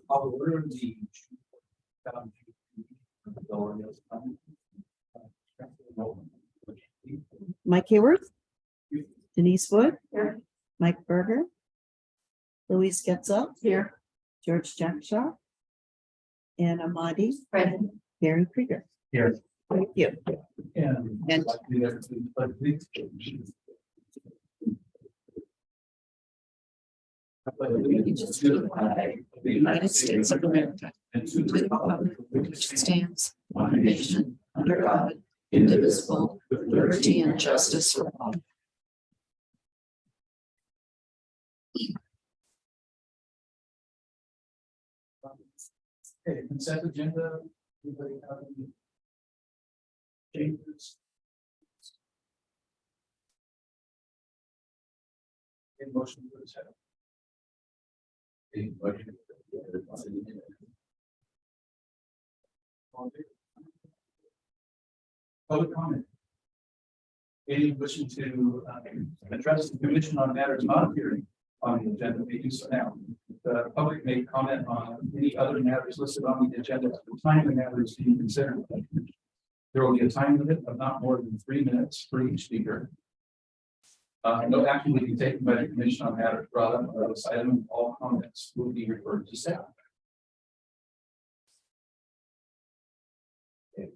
I'll order the Mike Hayworth, Denise Wood, Mike Berger, Louise Getzel here, George Jackshaw, and Amadi Gary Krieger. Here. Thank you. And. And- The United States of America, And to the republic which stands one nation under God, indivisible, with liberty and justice for all. Okay, consent agenda. Anybody have any changes? In motion to accept. Public comment. Any wishing to address the commission on matters not appearing on the agenda, may do so now. The public may comment on any other matters listed on the agenda at the time the matter is being considered. There will be a time limit of not more than 3 minutes for each speaker. No action will be taken by the commission on matters brought up by this item. All comments will be referred to staff. Okay.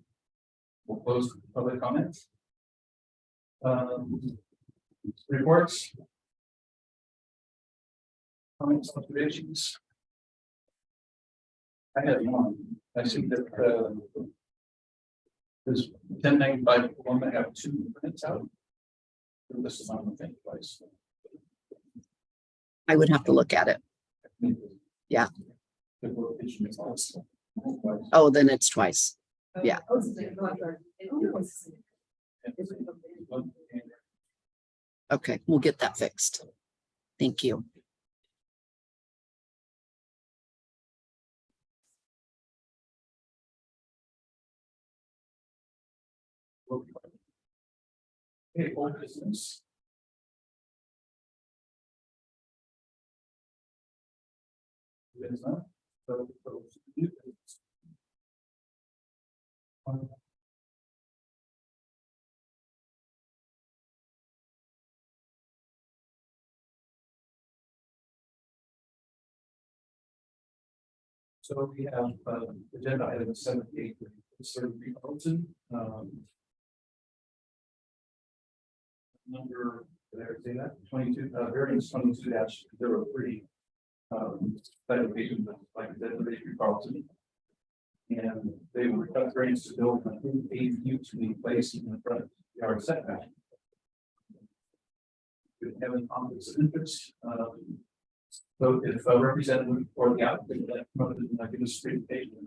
We'll close public comments. Reports. Comments, observations. I had one. I see that there's 1095 form. I have 2 prints out. This is on the thing twice. I would have to look at it. Yeah. Oh, then it's twice. Yeah. Okay, we'll get that fixed. Thank you. Okay, old business. There's none. So, new business. So we have agenda item 78, Surgery Carlton. Number, did I ever say that? 22, variance 22-03. Title patient, like I said, Surgery Carlton. And they were cut variance to build an approved ADU to be placed in the front yard setback. We have an conflict of interest. So if a representative or the applicant would like to come up and give us a presentation.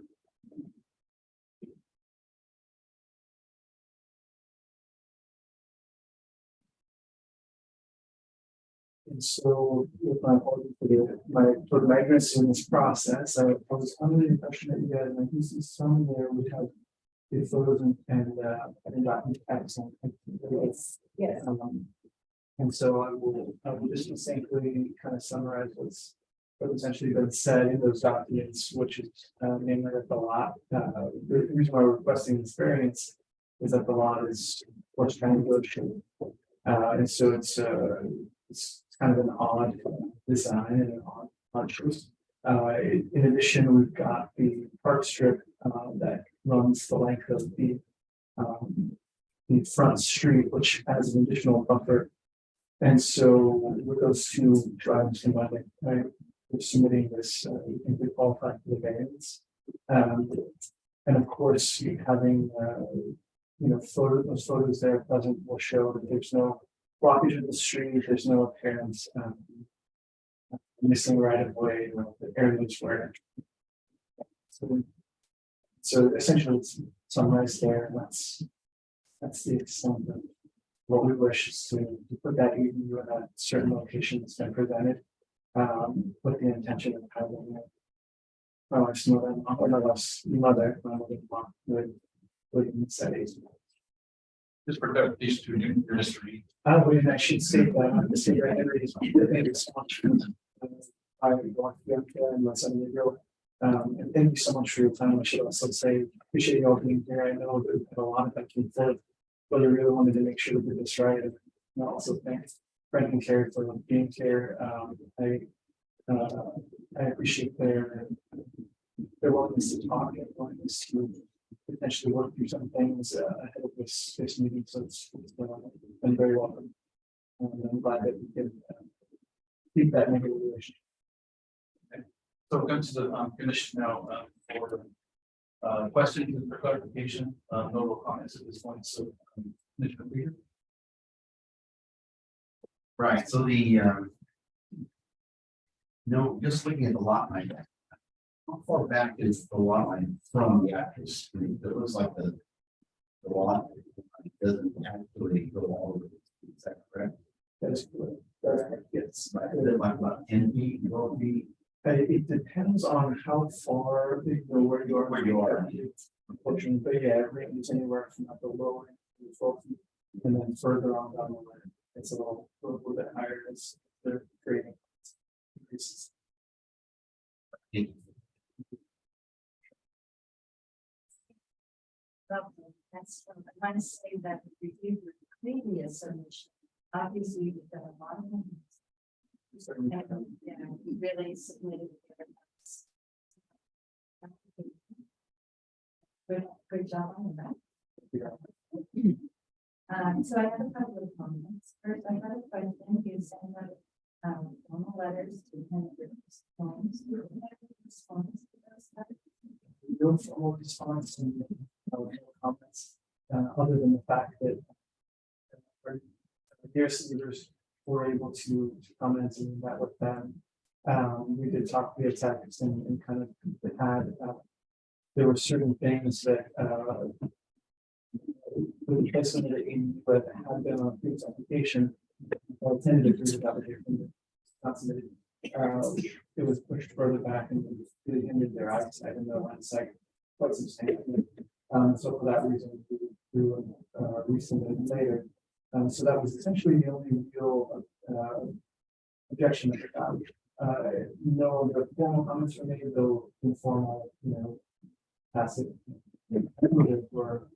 And so, with my apologies for my ignorance in this process, I was under the impression that you guys might use some where we have the photos and document excellent. Yes. And so I will just simply kind of summarize what's essentially been said in those documents, which is namely that the lot, the reason why we're requesting this variance is that the lot is horse triangular shape. And so it's kind of an odd design and an odd choice. In addition, we've got the park strip that runs the length of the front street, which has an additional buffer. And so with those two drivers combined, right, we're submitting this we qualify for the variance. And of course, having those photos there present will show that there's no blockage of the street, there's no apparent missing right of way, the areas where. So essentially it's summarized there, and that's the extent of what we wish is to put that EDU in a certain location that's been presented, with the intention of having my wife's mother, or my wife's mother, would studies. Just for clarification to your history. I should say that the city Henry is maybe sponsored. I walked the other and my son Miguel. And thank you so much for your time. I should also say, appreciate you all being here. I know that a lot of that came forth, but I really wanted to make sure that we did this right. And I also thank Frank and Carrie for being here. I appreciate their willingness to talk and willingness to potentially work through some things ahead of this meeting. So it's been very welcome. And I'm glad that we can keep that negative relationship. So we're going to the commission now for questions and for clarification. No real comments at this point. So, Commissioner Peter. Right, so no, just looking at the lot line. How far back is the lot line from the actual street? It looks like the lot doesn't actually go all the way. Is that correct? That is correct. Yes. Is it like about 10 feet, 12 feet? It depends on how far, where you are. Where you are. Unfortunately, but yeah, it ranges anywhere from at the lower end to 12 feet. And then further on down the line, it's a little bit higher as the grading increases. That's, I want to say that we did with the previous submission, obviously we've done a lot of them. And, you know, we really submitted. Good job on that. So I have a couple of comments. First, I have a question. You sent out formal letters to him with response. No formal response and no comments, other than the fact that our dear leaders were able to comment and met with them. We did talk via text and kind of had, there were certain things that the placement of the ADU but had been on a previous application. I tended to agree with that from not submitted. It was pushed further back and really hindered their eyesight and their line sight quite substantially. So for that reason, we resubmitted later. So that was essentially the only real objection that we got. No, the formal comments were made, though informal, passive. Were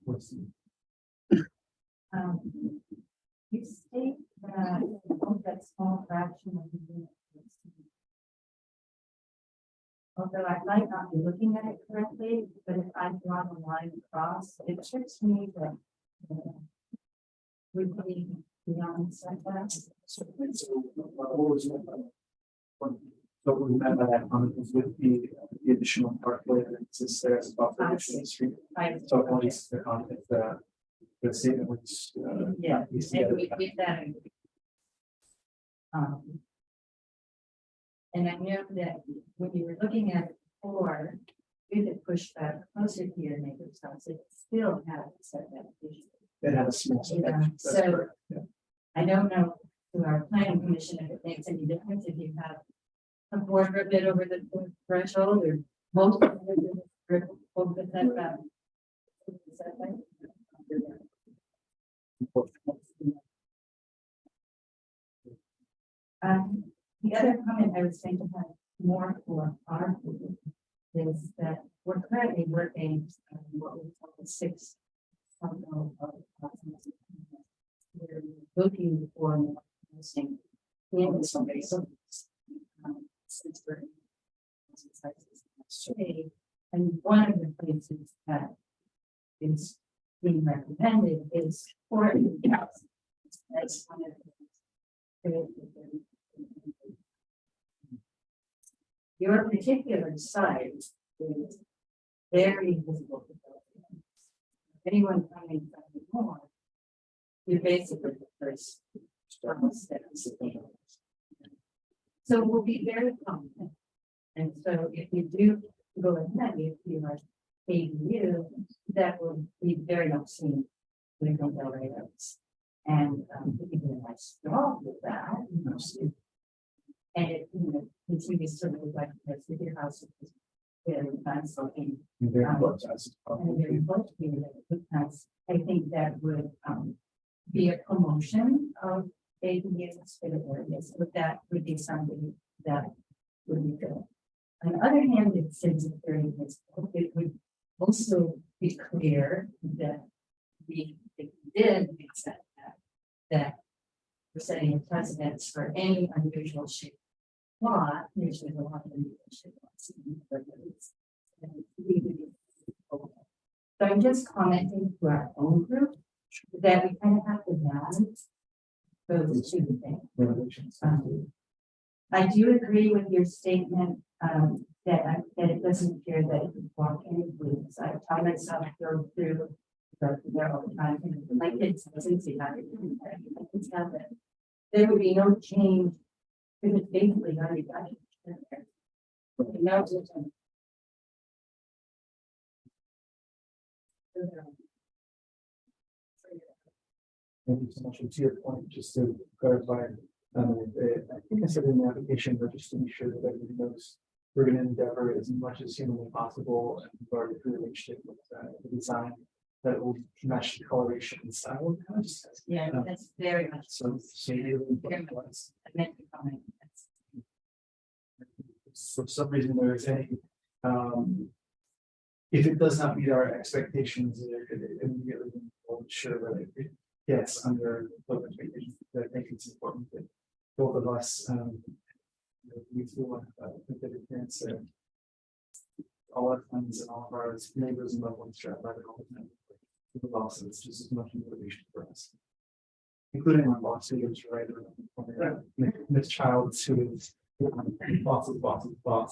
You state that small fraction of the unit. Although I might not be looking at it correctly, but if I draw the line across, it tricks me that we would be beyond setbacks. So what we meant by that comment was with the additional parkway that exists there as a buffer addition the street. So at least the comment, the statement was. Yeah, pieced and together. we did that. And I know that when you were looking at it before, you had pushed back closer to your neighbor's house, it still had a setback issue. It had a small. Yeah, That's so- correct, yeah. I don't know to our planning commission if it makes any difference if you have a quarter of it over the threshold or most of it over the setback. The other comment I was saying to have more for our group is that we're currently working on what we call the 6. We're looking for more housing in some bases. Since we're and one of the places that is being recommended is for that's one of the your particular site is very visible to both. Anyone coming from the north, you're basically the first steps. So we'll be very confident. And so if you do go ahead, if you are ADU, that will be very much seen with the rates. And we can do a nice job with that. And it, continues to look like this with your house. Very nice looking. Very close, as- And very close to you, because I think that would be a promotion of ADUs for the areas, but that would be something that would be good. On the other hand, it says it would also be clear that we if we did accept that we're setting a precedence for any unusual shape lot, which is a lot of unusual shape lots. So I'm just commenting to our own group that we kind of have to balance those two things. Renovations. I do agree with your statement, that it doesn't appear that it would walk any blues. I myself go through there all the time, and my kids, since they got it, I can tell that there would be no change. Because it's basically already got it. No, Thank you so much. And to your point, just to clarify, I think I said in the application, but just to be sure that everybody knows, we're going to endeavor as much as humanly possible, and we've already reached it with the design that will match the coloration and style of the house. yeah, that's very much. So I meant to comment. for some reason there is any, if it does not meet our expectations, it immediately will ensure that it gets under those expectations. I think it's important that both of us, we feel that it grants all our friends and all of our neighbors and loved ones drive by the whole time. Also, it's just as much motivation for us, including my boss who lives right around the corner, Miss Childs, who is boss.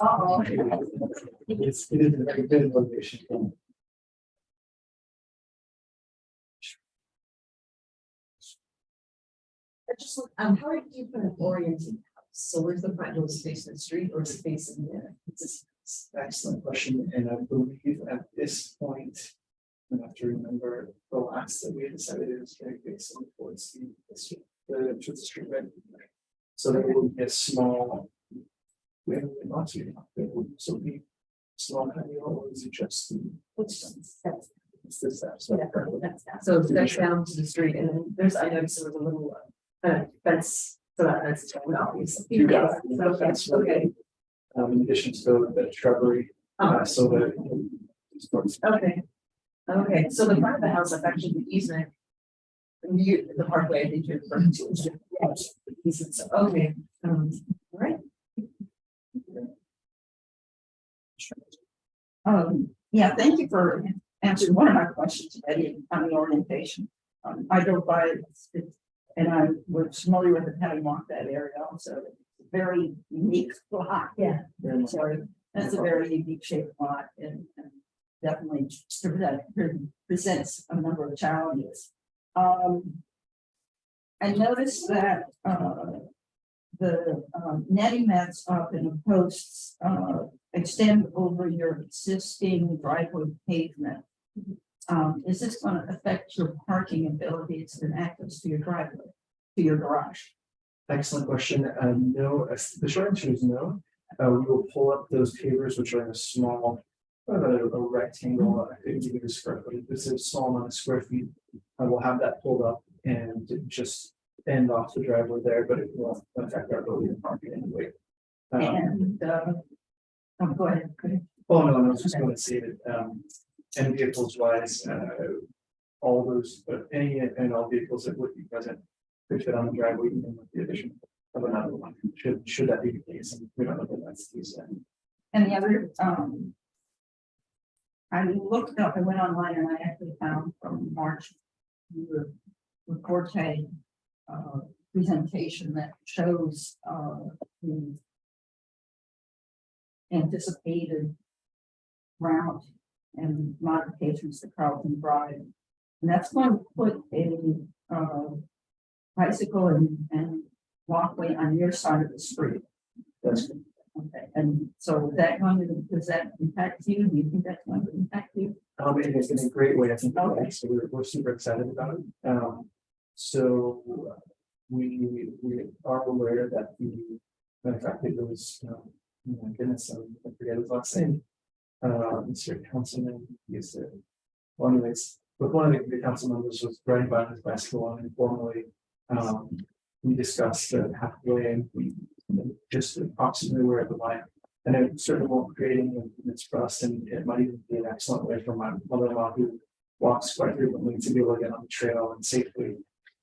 Uh-oh. It is a very good motivation. Just look, how are you put an oriented house? So where's the front door, is it facing the street or is it facing there? Excellent question, and I believe at this point, I have to remember the last that we had decided it was very facing towards the street, right? So there will be a small. We have lots of, there will also be small patio, or is it just the? It's this, so. So that's down to the street and then there's, I noticed there was a little fence, so that's obvious. Yeah. So, okay, In addition to the shrubbery, so that. okay. Okay, so the front of the house, that's actually the easement. The parkway, I think you're referring to. Easement, so, okay, all right. Yeah, thank you for answering one of my questions today on the orientation. I drove by it, and I was familiar with it, having walked that area also. It's a very unique lot. Yeah. So that's a very unique shaped lot, and definitely presents a number of challenges. I noticed that the netting mats up in the posts extend over your existing driveway pavement. Is this going to affect your parking abilities and access to your driveway, to your garage? Excellent question. No, the short answer is no. We will pull up those pavers, which are in a small, a rectangle, I think you can square foot. This is a small amount of square feet. I will have that pulled up and just end off the driveway there, but it won't affect our ability to park it anyway. And go ahead. Oh, no, I was just going to say that, and vehicles wise, all those, but any and all vehicles that would be present could fit on the driveway, even with the addition of another one, should that be the case, and we don't know that that's the case. And the other, I looked up, I went online and I actually found from March, the Corte presentation that shows the anticipated route and modifications to Carlton Drive. And that's going to put a bicycle and walkway on your side of the street. That's good. Okay, and so is that going to, does that impact you? Do you think that's going to impact you? And it's in a great way, I think. Okay. So we're super excited about it. So we are aware that in fact, it was, oh my goodness, I forget his last name. Mr. Councilman, he is one of these, with one of the council members was riding by his bicycle and informally, we discussed the halfway and we just approximately where the line. And it certainly won't create any impediments for us, and it might even be an excellent way for my mother-in-law who walks quite frequently to be able to get on the trail and safely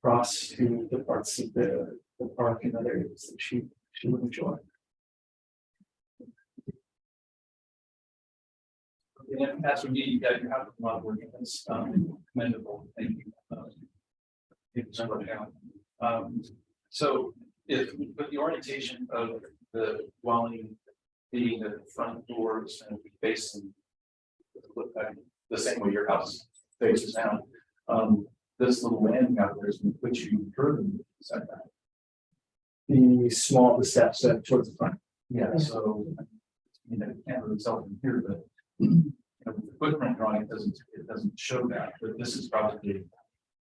cross to the parts of the park and other areas that she would enjoy. And as for me, you guys have a lot of work in this, commendable, thank you. It's worked out. So if with the orientation of the dwelling being the front doors and facing the same way your house faces now, this little landing out there is going to put you further setback. The steps towards the front. Yeah, so, you know, you can't really tell from here, but you know, the footprint drawing, it doesn't show that, but this is probably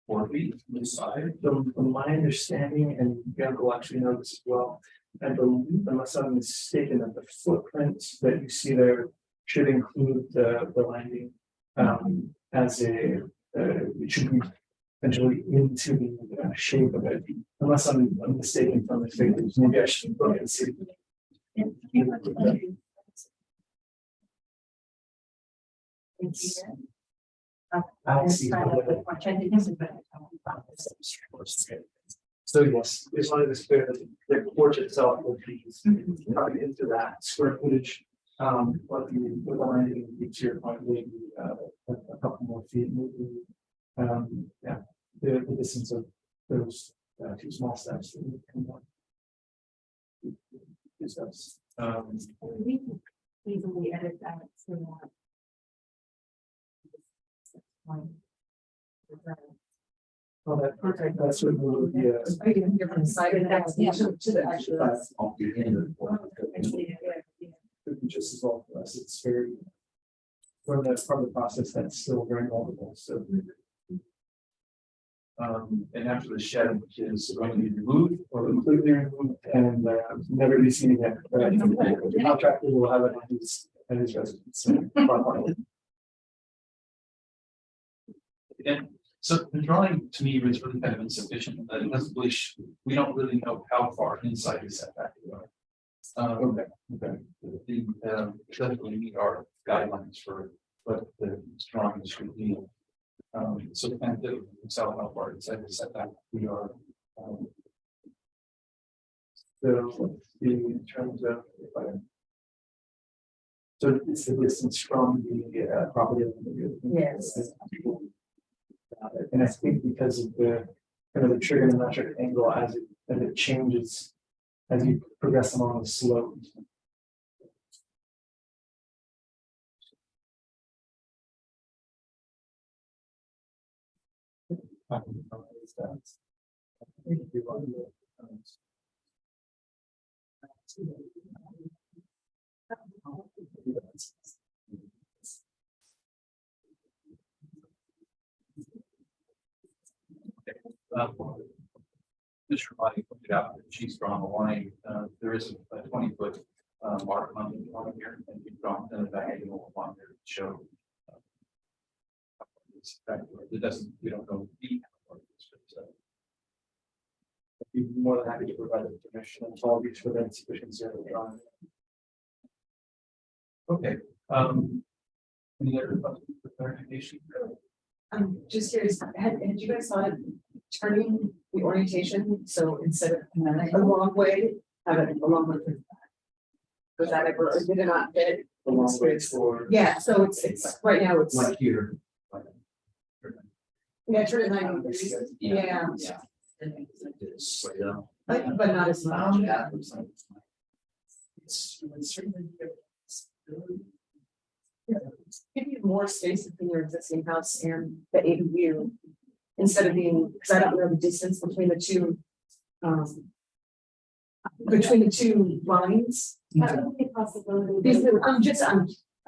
4 feet inside. From my understanding, and Bianca will actually know this as well, I believe, unless I'm mistaken, that the footprint that you see there should include the landing as a, it should be essentially into the shape of it, unless I'm mistaken from the figures. Maybe I should go ahead and see. I'll see. So yes, it's one of the clear that the porch itself will be coming into that square footage. But the landing, to your point, maybe a couple more feet, maybe. Yeah, the distance of those 2 small steps that we can walk. 2 steps. We can easily edit that to that. Well, that's what will be. Are you gonna hear from the side of the next to the actual? Off the end of Could be just as well for us. It's very. From the process, that's still very vulnerable. So. And after the shed is going to be removed, Or completely removed and never be seen again. The contractor will have it at his residence. and so the drawing to me is really kind of insufficient, that it doesn't really, we don't really know how far inside the setback we are. Okay. It doesn't really meet our guidelines for what the drawing should be. So the kind of, we can tell how far inside the setback we are. So in terms of. So it's the distance from the property. Yes. And I think because of the kind of the trigonometric angle as it changes, as you progress along the slope. Mr. Roddy pointed out that she's drawn a line, there is a 20-foot mark on the line here, and we've drawn a diagonal along there to show. It doesn't, we don't know deep. I'd be more than happy to provide the information and all these for the insufficiency of the drawing. Okay, any other questions for clarification? I'm just curious, had you guys thought of turning the orientation, so instead of a long way, have it a long way to the back? Was that ever, or did it not fit? The long way for. Yeah, so it's right now it's, like here. yeah, turn it 90 degrees, yeah, but not as much. Give you more space between your existing house and the ADU. Instead of being, because I don't know the distance between the two. Between the 2 lines. That would be a possibility.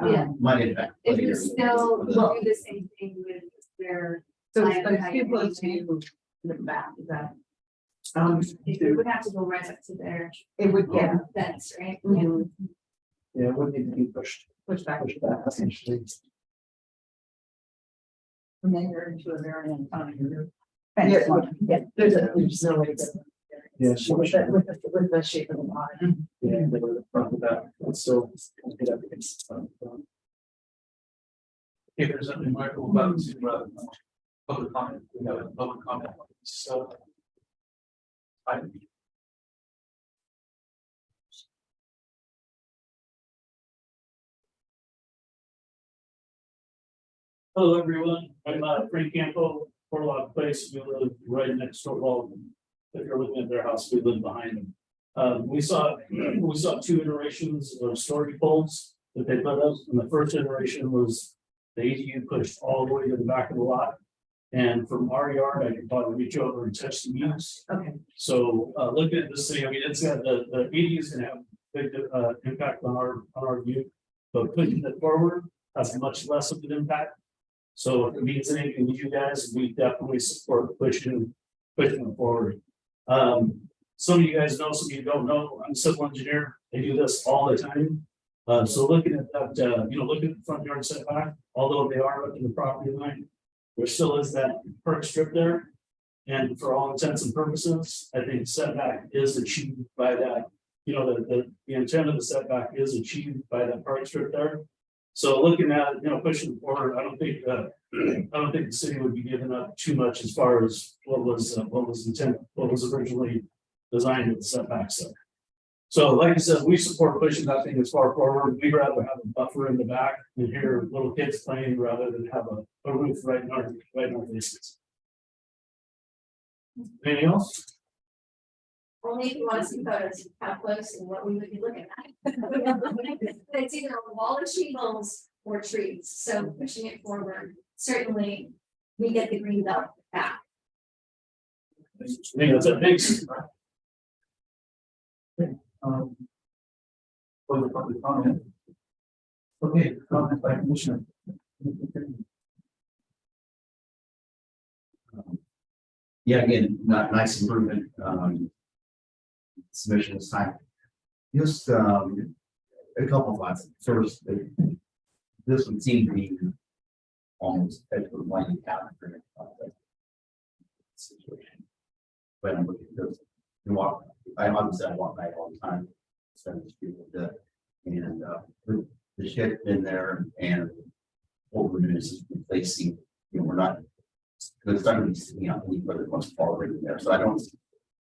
Yeah, Might impact. If you still do the same thing with their. so it's too close to the back, is that? It would have to go right up to their It would get fence, right? Yeah, it would need to be pushed pushed back. back essentially. and then you're into a variant on your. Yeah, fence line. yeah, there's no way to. Yeah, With sure. the shape of the lot. Yeah, they were the front of that, it's still. If there's something remarkable about public comment, we have a public comment. So. Hello, everyone. I'm Frank Campo, Portlock Place. We live right next door. Well, if you're looking at their house, we live behind them. We saw two iterations of storage poles that they put up. And the first iteration was the ADU pushed all the way to the back of the lot. And from our yard, I could probably reach over and touch the eaves. Okay. So looking at this thing, I mean, it's got the ADU is gonna have big impact on our view. But pushing it forward has much less of an impact. So if it means anything to you guys, we definitely support pushing it forward. Some of you guys know, some of you don't know, I'm a civil engineer, I do this all the time. So looking at that, look at the front yard setback, although they are up in the property line, there still is that perk strip there. And for all intents and purposes, I think setback is achieved by that, the intent of the setback is achieved by that park strip there. So looking at, pushing forward, I don't think the city would be giving up too much as far as what was intended, what was originally designed with the setbacks there. So like I said, we support pushing that thing as far forward. We'd rather have a buffer in the back and hear little kids playing rather than have a roof right in our faces. Anything else? Only if you want to see photos, how close and what we would be looking at. It's either a wall of shingles or trees, so pushing it forward, certainly we get the green belt back. I think that's a big. For the public comment. Okay, comment by Commissioner. Yeah, again, not nice improvement, submission this time. Just, a couple of thoughts. First, this would seem to be almost at the line calendar. Situation. But I'm looking at this, I obviously walk by all the time. So people that, and, the shed in there and what we're doing is replacing, we're not. It's not going to be sitting out any further once already there. So I don't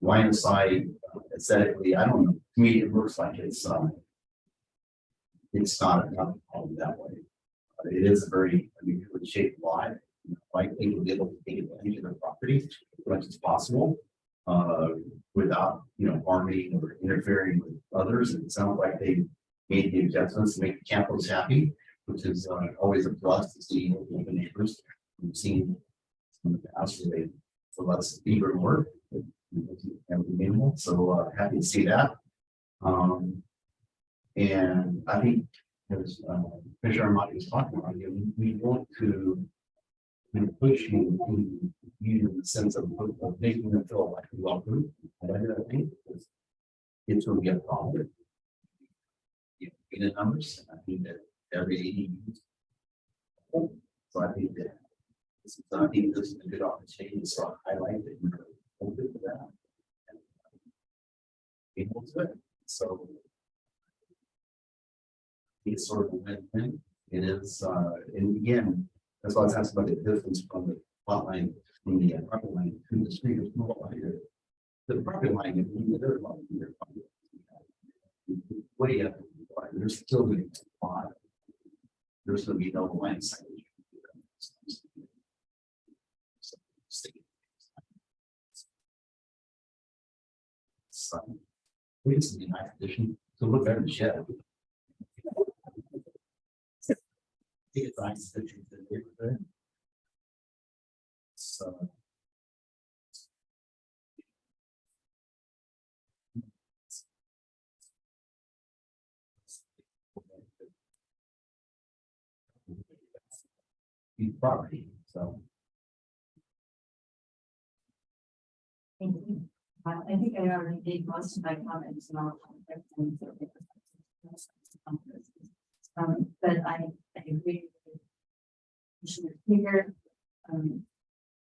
line aside aesthetically. I don't know. To me, it looks like it's not enough that way. It is a very unusually shaped lot. I think we'll be able to take advantage of the property as much as possible without harming or interfering with others. And it sounds like they made the adjustments to make the campus happy, which is always a plus to see the neighbors. We've seen in the past where they let us be work and minimal. So happy to see that. And I think as Commissioner Armati was talking about, we want to push you in the sense of making them feel like we welcome. And I think it's going to be a problem. In the numbers, I think that every 80. So I think that this is a good opportunity to sort of highlight that you're open to that. And able to it. So it's sort of a win-win. It is, and again, that's why I was asking about the difference from the plot line, from the property line to the street. There's no line here. The property line, if you there's a lot of here, way up, there's still going to be a lot. There's going to be no line signage. So, we just need a nice addition to look better than shed. It's nice that you did there. So. Property, so. Thank you. I think I already gave most of my comments and all. But I agree with Commissioner Peter.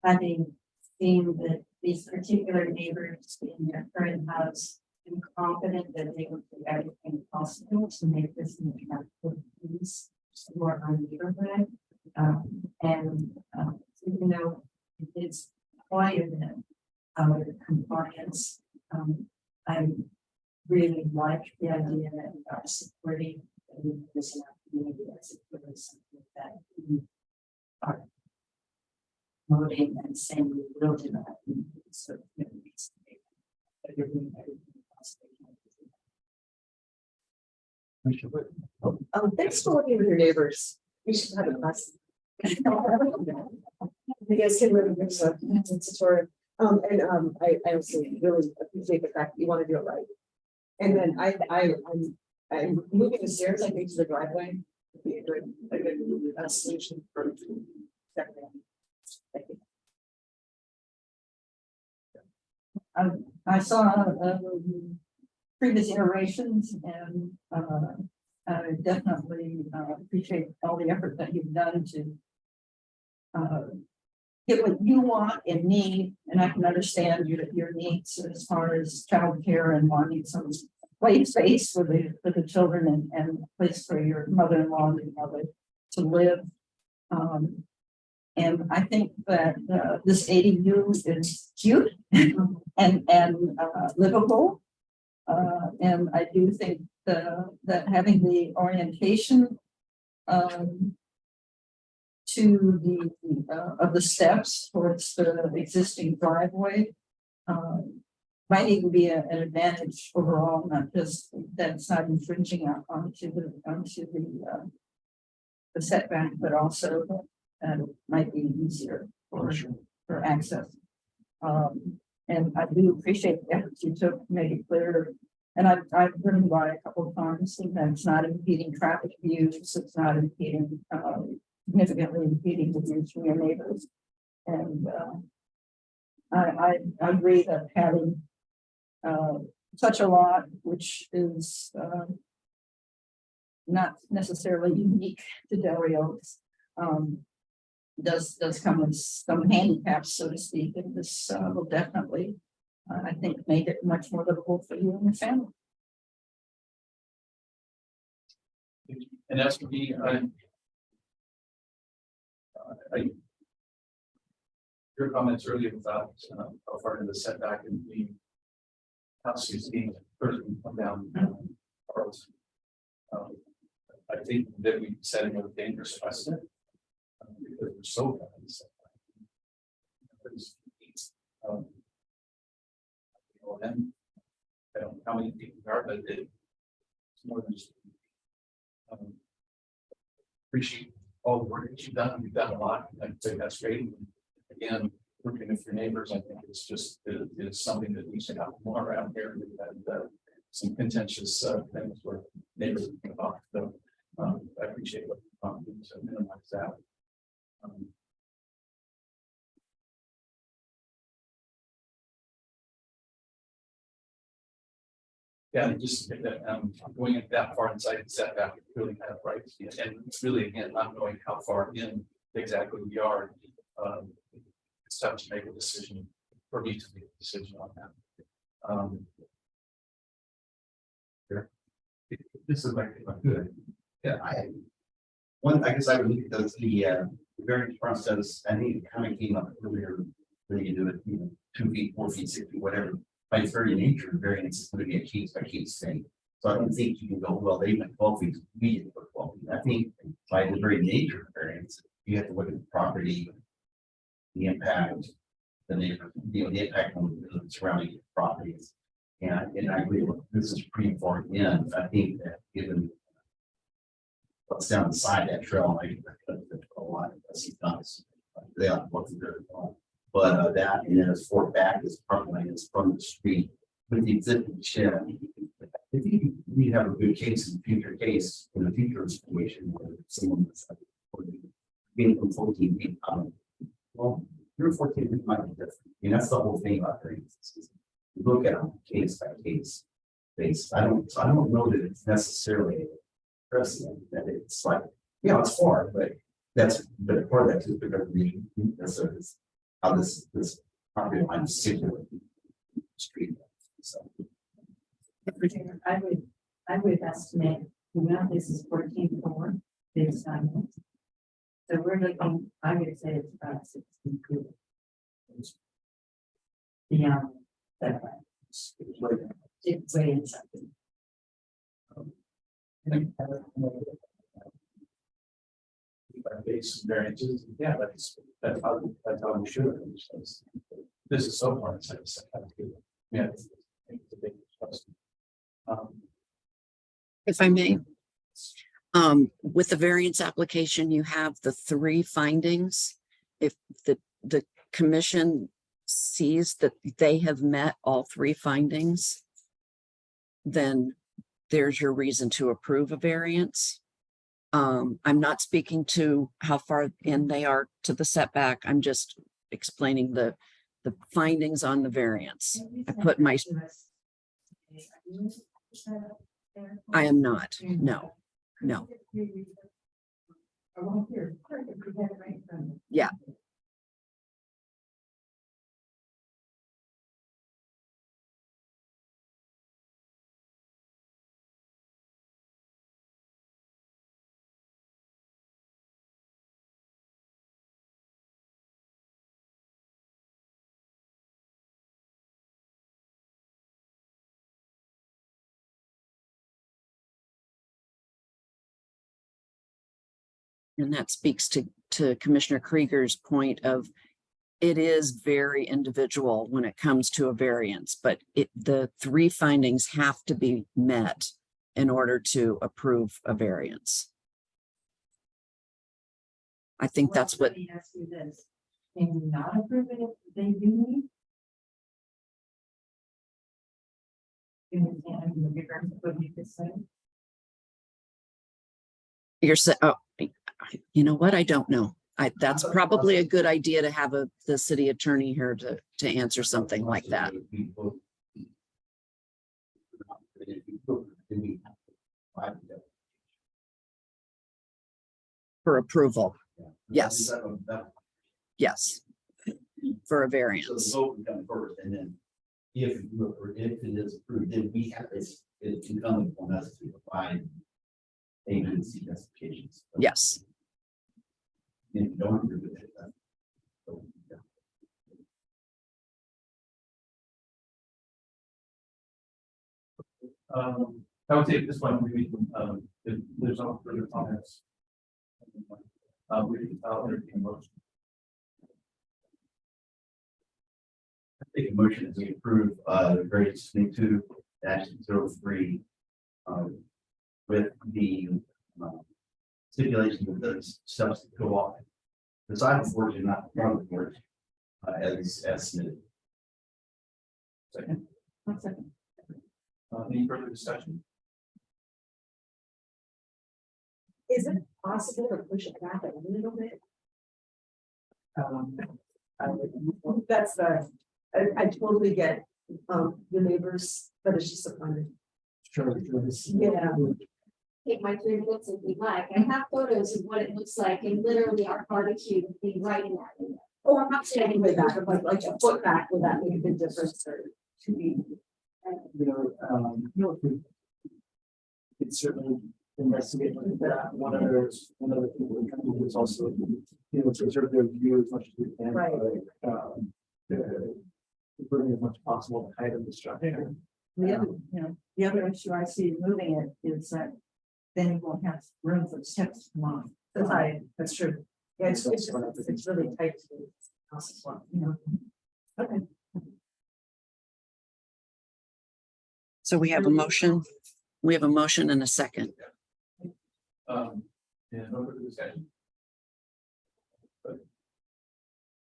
having seen that these particular neighbors in their current house, I'm confident that they will do everything possible to make this an attractive piece for our neighborhood. Even though it is quite a bit out of compliance, I really like the idea that we are supporting this in our community as it was something that we are promoting and saying we will do that. So, but you're doing everything possible. Thanks for working with your neighbors. We should have a class. You guys can live in this, it's I also really appreciate the fact that you want to do it right. And then I'm moving the stairs, I think, to the driveway. Would be a good solution for. Thank you. I saw previous iterations and I definitely appreciate all the effort that you've done to get what you want and need, and I can understand your needs as far as childcare and wanting some play space for the children and place for your mother-in-law and your mother to live. And I think that this ADU is cute and livable. And I do think that having the orientation to the of the steps towards the existing driveway might even be an advantage overall, not just that it's not infringing onto the setback, but also might be easier for access. And I do appreciate the efforts you took to make it clear. And I've driven by a couple of times, and it's not impeding traffic views, it's not impeding, significantly impeding the views from your neighbors. And I agree that having such a lot, which is not necessarily unique to Delray Oaks, does come with some handicaps, so to speak, and this will definitely, I think, make it much more livable for you and your family. And as for me, your comments earlier about how far in the setback and the house is being first come down. I think that we set a dangerous precedent because we're so bad in the setback. And I don't know how many people there are, but it's more than just. Appreciate all the work that you've done. You've done a lot. I'd say that's great. Again, working with your neighbors, I think it's just it's something that needs to happen more around here. We've had some contentious things where neighbors think about. So I appreciate what you're doing to minimize that. Yeah, just going that far inside the setback, really kind of right, and it's really again not knowing how far in exactly we are. It's tough to make a decision for me to make a decision on that. Sure. This is like good. Yeah, I guess I would look at the variance process. I think it kind of came up earlier when you do it, 2 feet, 4 feet, 6 feet, whatever. By its very nature, variance is going to be a case by case thing. So I don't think you can go, well, they went 12 feet, we didn't go 12 feet. I think by the very nature of variance, you have to look at the property, the impact, the neighbor, the impact on the surrounding properties. And I agree with this is pretty far in. I think that given what's down the side of that trail, I think that's a lot of does. They are looking very well. But that and then as far back as parkland is from the street with the existing shed. If we have a good case in the future case in the future situation where someone was being from 14 feet, well, your 14 feet might be different. And that's the whole thing about variances. You look at them case by case basis. I don't know that it's necessarily a precedent that it's like, it's far, but That's, but part of that is because the, that's how this property line is situated. Street. So. I would estimate, the amount this is 14.4 based on this. So we're looking, I would say it's about 60 feet. Beyond that. It's way inside. Base variances, yeah, that's how we should. This is so far. Yeah. It's a big plus. If I may. With the variance application, you have the 3 findings. If the commission sees that they have met all 3 findings, then there's your reason to approve a variance. I'm not speaking to how far in they are to the setback. I'm just explaining the findings on the variance. I put my, I am not, no. Yeah. And that speaks to Commissioner Krieger's point of it is very individual when it comes to a variance, but the 3 findings have to be met in order to approve a variance. I think that's what. Let me ask you this. Can you not approve it if they do need? What you just said? You're saying, oh, you know what? I don't know. That's probably a good idea to have the city attorney here to answer something like that. For approval. Yes. Yes. For a So the variance. vote would come first, and then if it is approved, then we have it's incumbent on us to provide agency justifications. Yes. If you don't agree with it, then. I would take this one, if there's no further comments. I'll entertain a motion. I think a motion to approve the variance 22-03 with the stipulation that the steps that go off. The side of the board is not part of the board as submitted. Second, 1 second. any further discussion? Is it possible to push it back a little bit? That's I totally get, the neighbors, but it's just a fun. Yeah. Take my 3 minutes if you'd like. I have photos of what it looks like, and literally our barbecue would be right in that area. Oh, I'm not standing way back, but like a foot back, would that make a big difference or to be? It's certainly investigate that. One other thing we're trying to do is also, to preserve their view as much as we can. Right. Bring as much possible to height of the structure. The other issue I see moving it is that then you won't have room for steps to come on. That's right, that's true. Yeah, it's really tight to the house as well, you know. Okay. So we have a motion. We have a motion and a second. And no further discussion.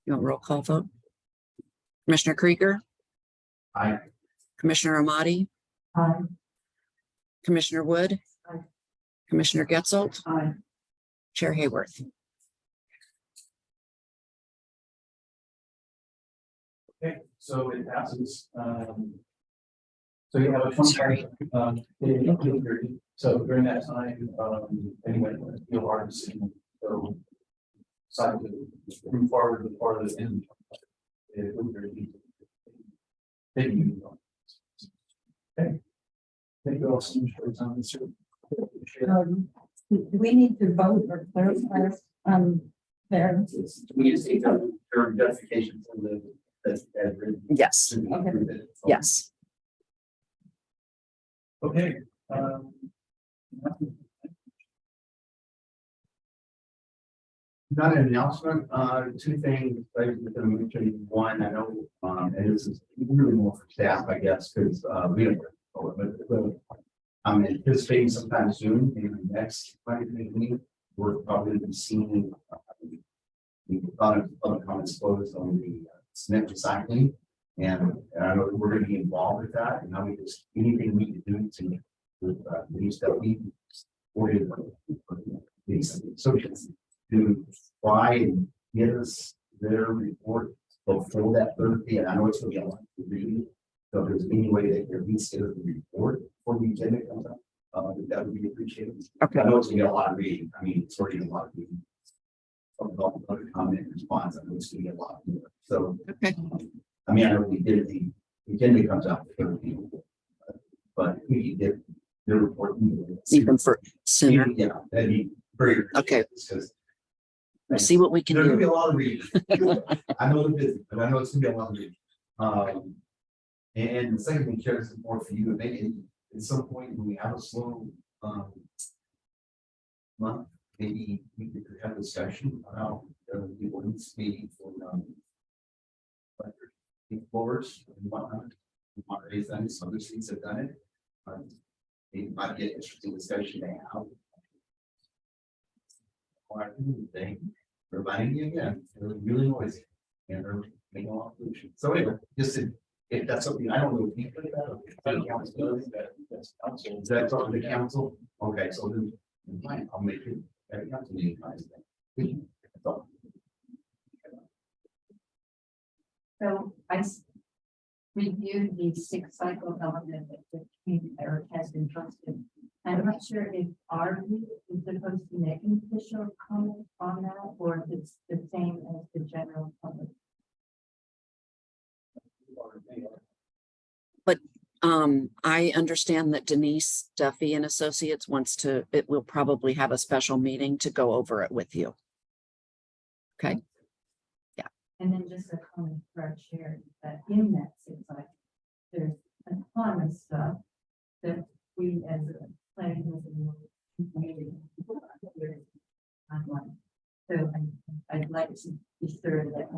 You want roll call vote? Commissioner Krieger, Aye. Commissioner Amati, Commissioner Wood, Aye. Commissioner Getzold, Aye. Chair Hayworth. Okay, so it passes. So you have a 20. Sorry. So during that time, anyone, you'll our decision. So decide to move forward with part of the end. It would be. Thank you. Okay. Thank you all so much for your time. Do we need to vote or clarify on variances? We just take your justification for the, that's, as written. Yes, to be Okay. approved. yes. Okay. Not an announcement, two things, I was gonna mention, one, I know, and this is really more for staff, I guess, because, we don't. But I'm anticipating sometime soon, maybe next, meeting, we're probably gonna be seeing. The other comments closed on the cement recycling, and I know that we're gonna be involved with that, and how we just, anything we can do to. With, the stuff we. Ordered. These associates to try and get us their report before that Thursday, and I know it's gonna be a lot to read. So if there's any way that you at least get a report for the agenda comes up, that would be appreciated. Okay. I know it's gonna be a lot of reading, I mean, it's already a lot of reading. From all the other comment and response, I know it's gonna be a lot more, so. Okay. I mean, I know we did the agenda comes out Thursday. But we did the report. Even for sooner. Yeah, that'd be very. Okay. Because We'll see what we can there's gonna be do. a lot of reading. I know the business, but I know it's gonna be a lot of reading. And the second thing, Chair, is more for you, maybe at some point when we have a slow, month, maybe we could have a discussion about, the ordinance meeting for, forwards and whatnot. We want to raise them, some other states have done it. It might be an interesting discussion to have. Thing, reminding me again, they're really noisy and they're making a lot of pollution. So anyway, just if that's something, I don't know if you put that or if the council does, that's council. Is that something the council? Okay, so then fine, I'll make it at council meeting. That's all. So reviewed the 6 cycle element that the community Eric has been trusted. I'm not sure if our group is supposed to make an official comment on that, or if it's the same as the general public. I understand that Denise Duffy and Associates it will probably have a special meeting to go over it with you. Okay. And then just a comment for our chair that in that 6 cycle, there's a ton of stuff that we as a planning committee. So I'd like to be sure that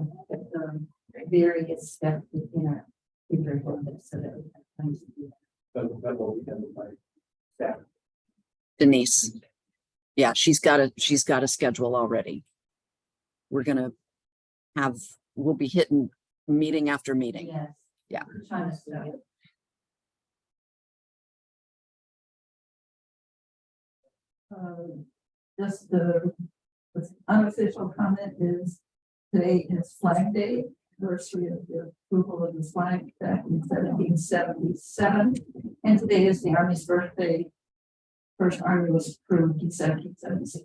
various steps in our future so that we have time to do that. That will be done by staff. Denise. Yeah, she's got a schedule already. We'll be hitting meeting after meeting. Yes. Yeah. Ton of stuff. Just the unofficial comment is today is Flag Day, anniversary of the approval of the flag back in 1777. And today is the Army's birthday. First Army was approved in 1776.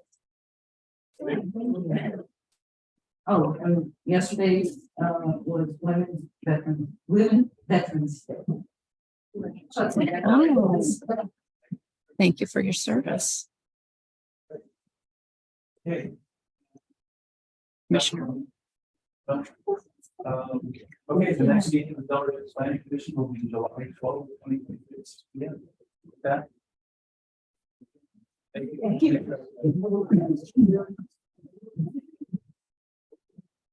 Oh, and yesterday was Women Veterans Day. Oh. Thank you for your service. Okay. Commissioner. Okay, the next meeting of the Delaware Planning Commission will be July 12th, 2026. Yeah. That. Thank you. Thank you.